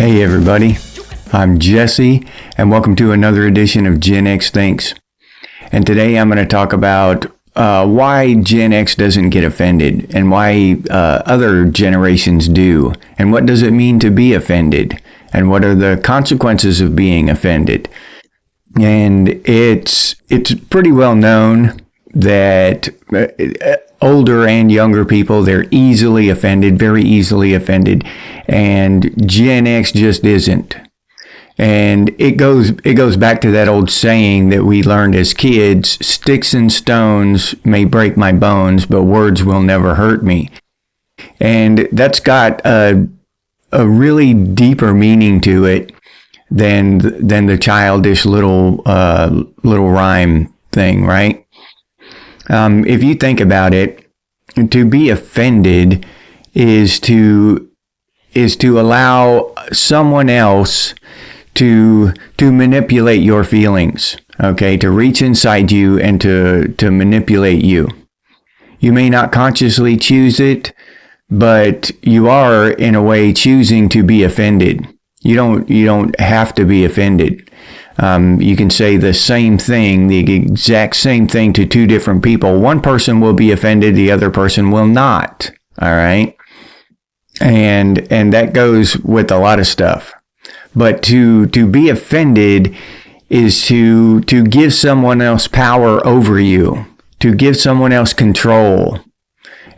Hey everybody, I'm Jesse, and welcome to another edition of Gen X Thinks. And today I'm going to talk about why Gen X doesn't get offended and why other generations do, and what does it mean to be offended, and what are the consequences of being offended. And it's pretty well known that older and younger people, they're easily offended, very easily offended, and Gen X just isn't. And it goes back to that old saying that we learned as kids: sticks and stones may break my bones, but words will never hurt me. And that's got a really deeper meaning to it than the childish little rhyme thing, right? If you think about it, to be offended is to allow someone else to manipulate your feelings, okay? To reach inside you and to manipulate you. You may not consciously choose it, but you are in a way choosing to be offended. You don't have to be offended. You can say the same thing, the exact same thing to two different people. One person will be offended, the other person will not. All right? And that goes with a lot of stuff. But to be offended is to give someone else power over you, to give someone else control.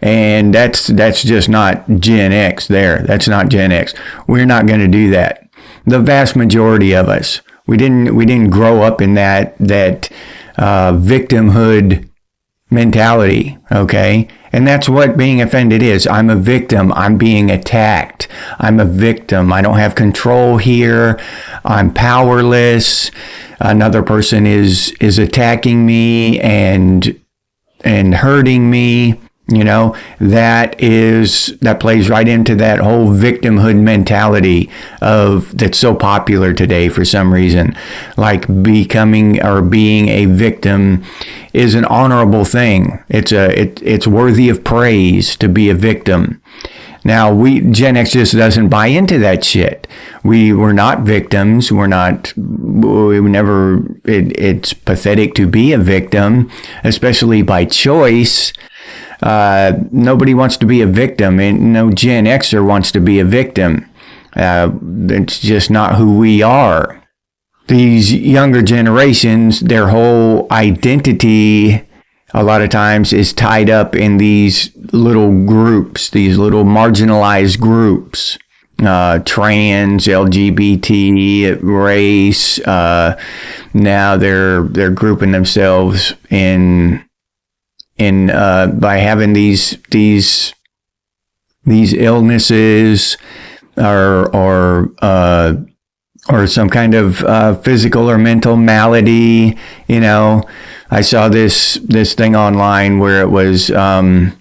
And that's just not Gen X there. That's not Gen X. We're not going to do that. The vast majority of us. We didn't grow up in that victimhood mentality, okay? And that's what being offended is. I'm a victim. I'm being attacked. I'm a victim. I don't have control here. I'm powerless. Another person is attacking me and hurting me. You know, that plays right into that whole victimhood mentality that's so popular today for some reason. Like becoming or being a victim is an honorable thing. It's worthy of praise to be a victim. Now, Gen X just doesn't buy into that shit. We're not victims. It's pathetic to be a victim, especially by choice. Nobody wants to be a victim, and no Gen Xer wants to be a victim. It's just not who we are. These younger generations, their whole identity a lot of times is tied up in these little groups, these little marginalized groups. Trans, LGBT, race. Now they're grouping themselves in by having these illnesses or some kind of physical or mental malady. You know, I saw this thing online where it was a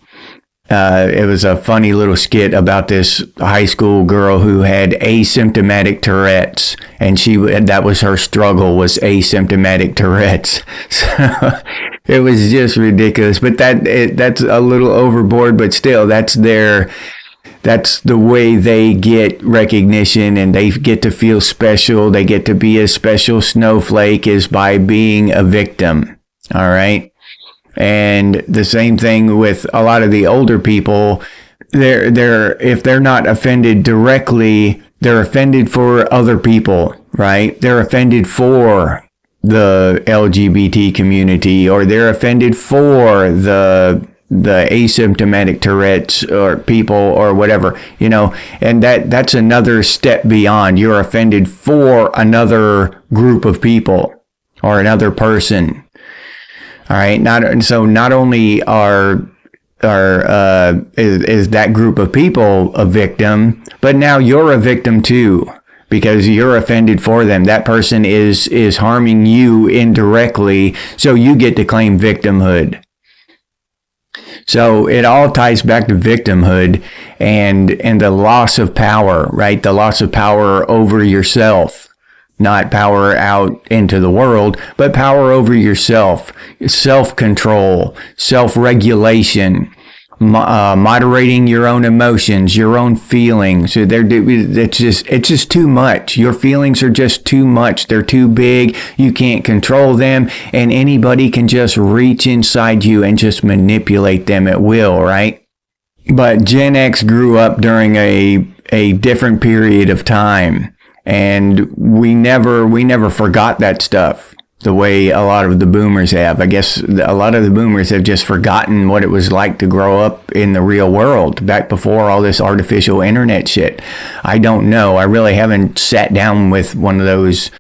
funny little skit about this high school girl who had asymptomatic Tourette's, and that was her struggle, was asymptomatic Tourette's. So it was just ridiculous. But that's a little overboard, but still, that's the way they get recognition, and they get to feel special. They get to be a special snowflake, is by being a victim. All right. And the same thing with a lot of the older people. If they're not offended directly, they're offended for other people, right? They're offended for the LGBT community, or they're offended for the asymptomatic Tourette's or people or whatever, you know, and that's another step beyond. You're offended for another group of people or another person. All right. Not only is that group of people a victim, but now you're a victim too, because you're offended for them. That person is harming you indirectly, so you get to claim victimhood. So it all ties back to victimhood and the loss of power, right? The loss of power over yourself. Not power out into the world, but power over yourself, self-control, self-regulation, moderating your own emotions, your own feelings. It's just too much. Your feelings are just too much. They're too big. You can't control them, and anybody can just reach inside you and just manipulate them at will, right? But Gen X grew up during a different period of time, and we never forgot that stuff the way a lot of the boomers have. I guess a lot of the boomers have just forgotten what it was like to grow up in the real world back before all this artificial internet shit. I don't know. I really haven't sat down with one of those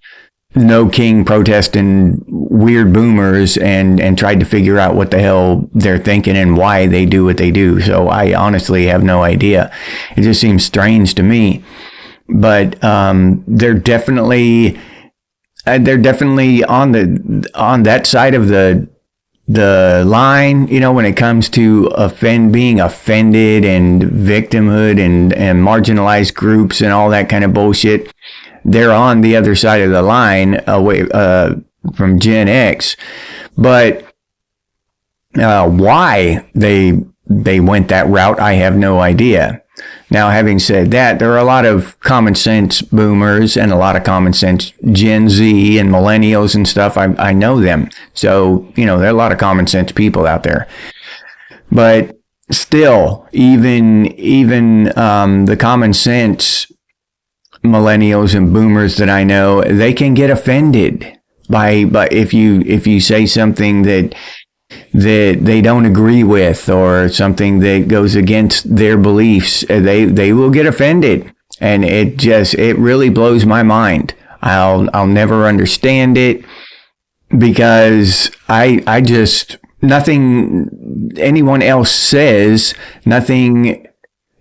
no king protesting weird boomers and tried to figure out what the hell they're thinking and why they do what they do. So I honestly have no idea. It just seems strange to me. But they're definitely on that side of the line, you know, when it comes to being offended and victimhood and marginalized groups and all that kind of bullshit. They're on the other side of the line away from Gen X. But why they went that route, I have no idea. Now, having said that, there are a lot of common sense boomers and a lot of common sense Gen Z and millennials and stuff. I know them. So, you know, there are a lot of common sense people out there. But still, even the common sense millennials and boomers that I know, they can get offended by if you say something that they don't agree with or something that goes against their beliefs. They will get offended, and it really blows my mind. I'll never understand it, because I just, nothing anyone else says, nothing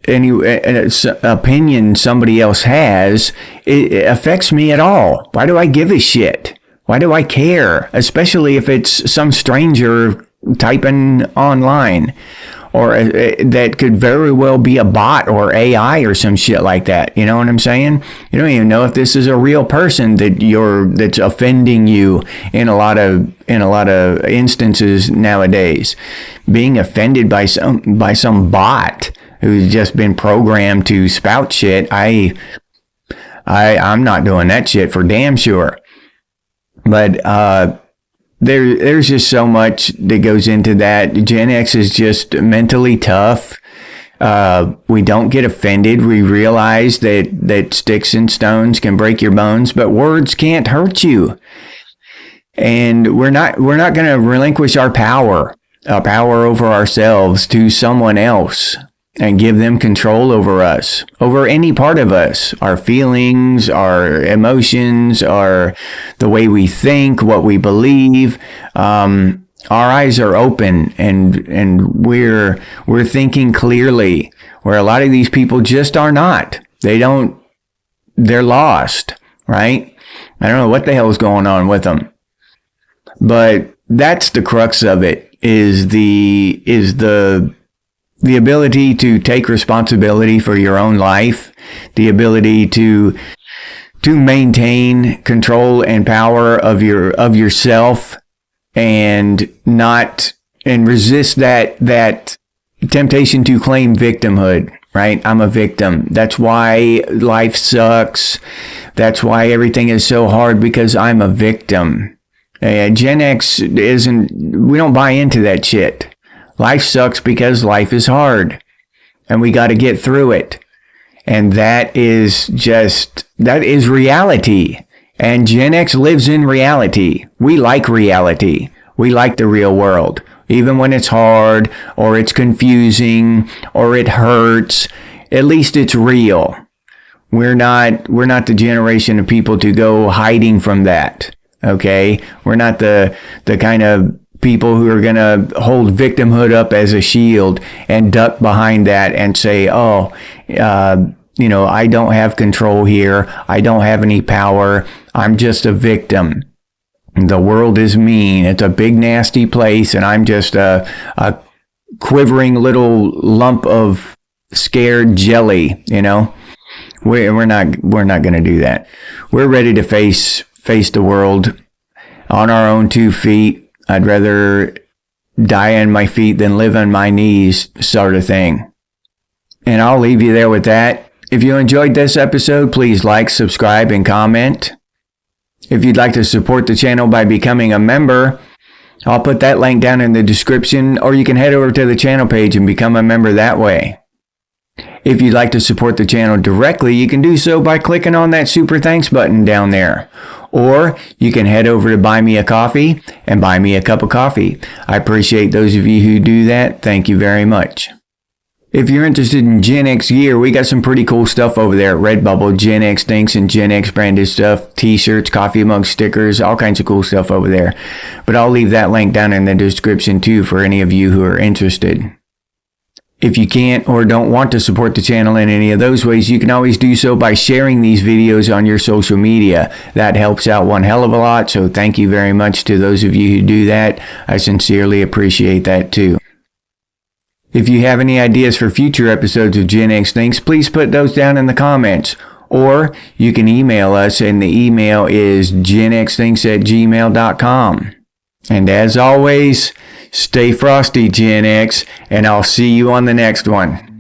any opinion somebody else has, it affects me at all. Why do I give a shit? Why do I care? Especially if it's some stranger typing online, or that could very well be a bot or AI or some shit like that. You know what I'm saying? You don't even know if this is a real person that's offending you in a lot of instances nowadays. Being offended by some bot who's just been programmed to spout shit, I'm not doing that shit for damn sure. But there's just so much that goes into that. Gen X is just mentally tough. We don't get offended. We realize that sticks and stones can break your bones, but words can't hurt you. And we're not going to relinquish our power over ourselves to someone else and give them control over us, over any part of us, our feelings, our emotions, the way we think, what we believe. Our eyes are open, and we're thinking clearly, where a lot of these people just are not. They're lost, right? I don't know what the hell is going on with them. But that's the crux of it, is the ability to take responsibility for your own life, the ability to maintain control and power of yourself, and resist that temptation to claim victimhood, right? I'm a victim. That's why life sucks. That's why everything is so hard, because I'm a victim. Gen X we don't buy into that shit. Life sucks because life is hard, and we got to get through it. And that is reality. And Gen X lives in reality. We like reality. We like the real world. Even when it's hard, or it's confusing, or it hurts, at least it's real. We're not the generation of people to go hiding from that. Okay? We're not the kind of people who are going to hold victimhood up as a shield and duck behind that and say, I don't have control here. I don't have any power. I'm just a victim. The world is mean. It's a big, nasty place, and I'm just a quivering little lump of scared jelly, you know? We're not going to do that. We're ready to face the world on our own 2 feet. I'd rather die on my feet than live on my knees sort of thing. And I'll leave you there with that. If you enjoyed this episode, please like, subscribe, and comment. If you'd like to support the channel by becoming a member, I'll put that link down in the description, or you can head over to the channel page and become a member that way. If you'd like to support the channel directly, you can do so by clicking on that super thanks button down there. Or you can head over to Buy Me a Coffee and buy me a cup of coffee. I appreciate those of you who do that. Thank you very much. If you're interested in Gen X gear, we got some pretty cool stuff over there at Redbubble. Gen X Thinks and Gen X branded stuff, t-shirts, coffee mugs, stickers, all kinds of cool stuff over there. But I'll leave that link down in the description too for any of you who are interested. If you can't or don't want to support the channel in any of those ways, you can always do so by sharing these videos on your social media. That helps out one hell of a lot, so thank you very much to those of you who do that. I sincerely appreciate that too. If you have any ideas for future episodes of Gen X Thinks, please put those down in the comments. Or you can email us, and the email is genxthinks@gmail.com. And as always, stay frosty, Gen X, and I'll see you on the next one.